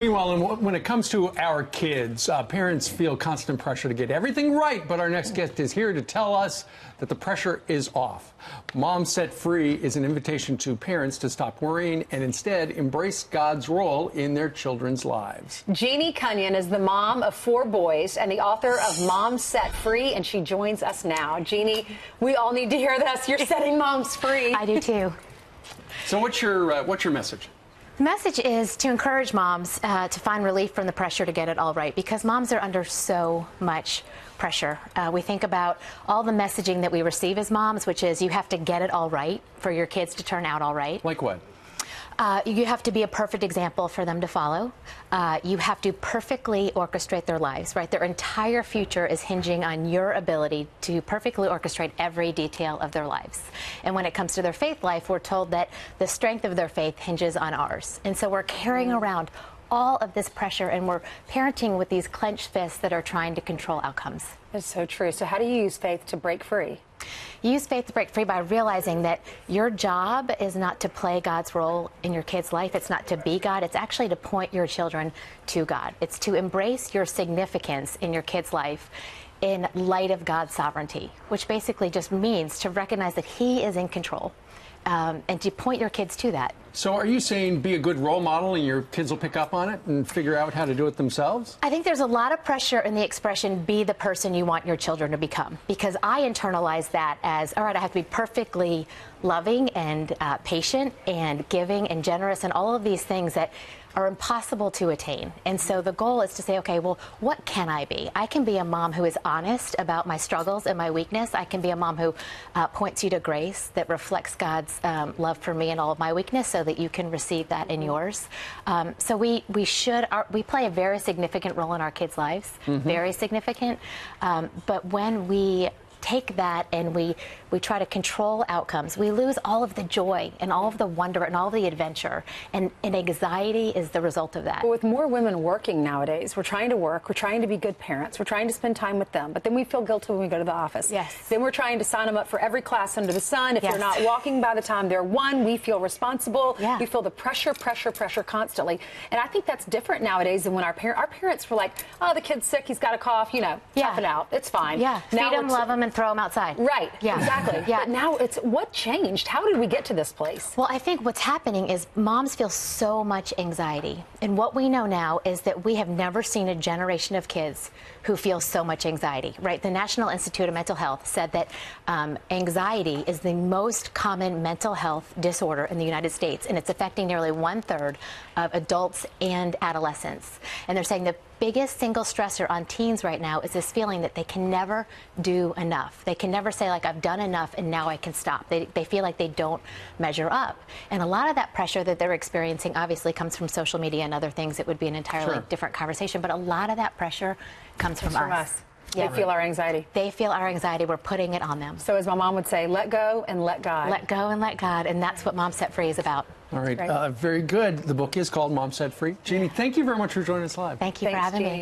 Meanwhile, when it comes to our kids, parents feel constant pressure to get everything right, but our next guest is here to tell us that the pressure is off. Mom Set Free is an invitation to parents to stop worrying and instead embrace God's role in their children's lives. Jeannie Cunnion is the mom of 4 boys and the author of Mom Set Free, and she joins us now. Jeannie, we all need to hear this. You're setting moms free. I do too. So what's your message? The message is to encourage moms to find relief from the pressure to get it all right, because moms are under so much pressure. We think about all the messaging that we receive as moms, which is you have to get it all right for your kids to turn out all right. Like what? You have to be a perfect example for them to follow. You have to perfectly orchestrate their lives, right? Their entire future is hinging on your ability to perfectly orchestrate every detail of their lives. And when it comes to their faith life, we're told that the strength of their faith hinges on ours. And so we're carrying around all of this pressure, and we're parenting with these clenched fists that are trying to control outcomes. That's so true. So how do you use faith to break free? You use faith to break free by realizing that your job is not to play God's role in your kid's life. It's not to be God. It's actually to point your children to God. It's to embrace your significance in your kid's life in light of God's sovereignty, which basically just means to recognize that He is in control, and to point your kids to that. So are you saying be a good role model and your kids will pick up on it and figure out how to do it themselves? I think there's a lot of pressure in the expression, be the person you want your children to become, because I internalize that as, all right, I have to be perfectly loving and patient and giving and generous and all of these things that are impossible to attain. And so the goal is to say, okay, well, what can I be? I can be a mom who is honest about my struggles and my weakness. I can be a mom who points you to grace that reflects God's love for me and all of my weakness, so that you can receive that in yours. So we play a very significant role in our kids' lives, very significant. But when we take that and we try to control outcomes, we lose all of the joy and all of the wonder and all of the adventure, and anxiety is the result of that. But with more women working nowadays, we're trying to work, we're trying to be good parents, we're trying to spend time with them, but then we feel guilty when we go to the office. Yes. Then we're trying to sign them up for every class under the sun. If Yes. they're not walking by the time they're 1, we feel responsible. Yeah. We feel the pressure constantly. And I think that's different nowadays than when our parents were like, oh, the kid's sick, he's got a cough, you know, tough it out, it's fine. Yeah, now feed them, love them, and throw them outside. Right, yeah. Exactly. Yeah. But now it's, what changed? How did we get to this place? Well, I think what's happening is moms feel so much anxiety. And what we know now is that we have never seen a generation of kids who feel so much anxiety, right? The National Institute of Mental Health said that anxiety is the most common mental health disorder in the United States, and it's affecting nearly 1/3 of adults and adolescents. And they're saying the biggest single stressor on teens right now is this feeling that they can never do enough. They can never say, like, I've done enough and now I can stop. They feel like they don't measure up. And a lot of that pressure that they're experiencing obviously comes from social media and other things. It would be an entirely different conversation, but a lot of that pressure comes from us. Yeah. They feel our anxiety. They feel our anxiety. We're putting it on them. So as my mom would say, let go and let God. Let go and let God, and that's what Mom Set Free is about. All right, very good. The book is called Mom Set Free. Jeannie, thank you very much for joining us live. Thanks, for having me.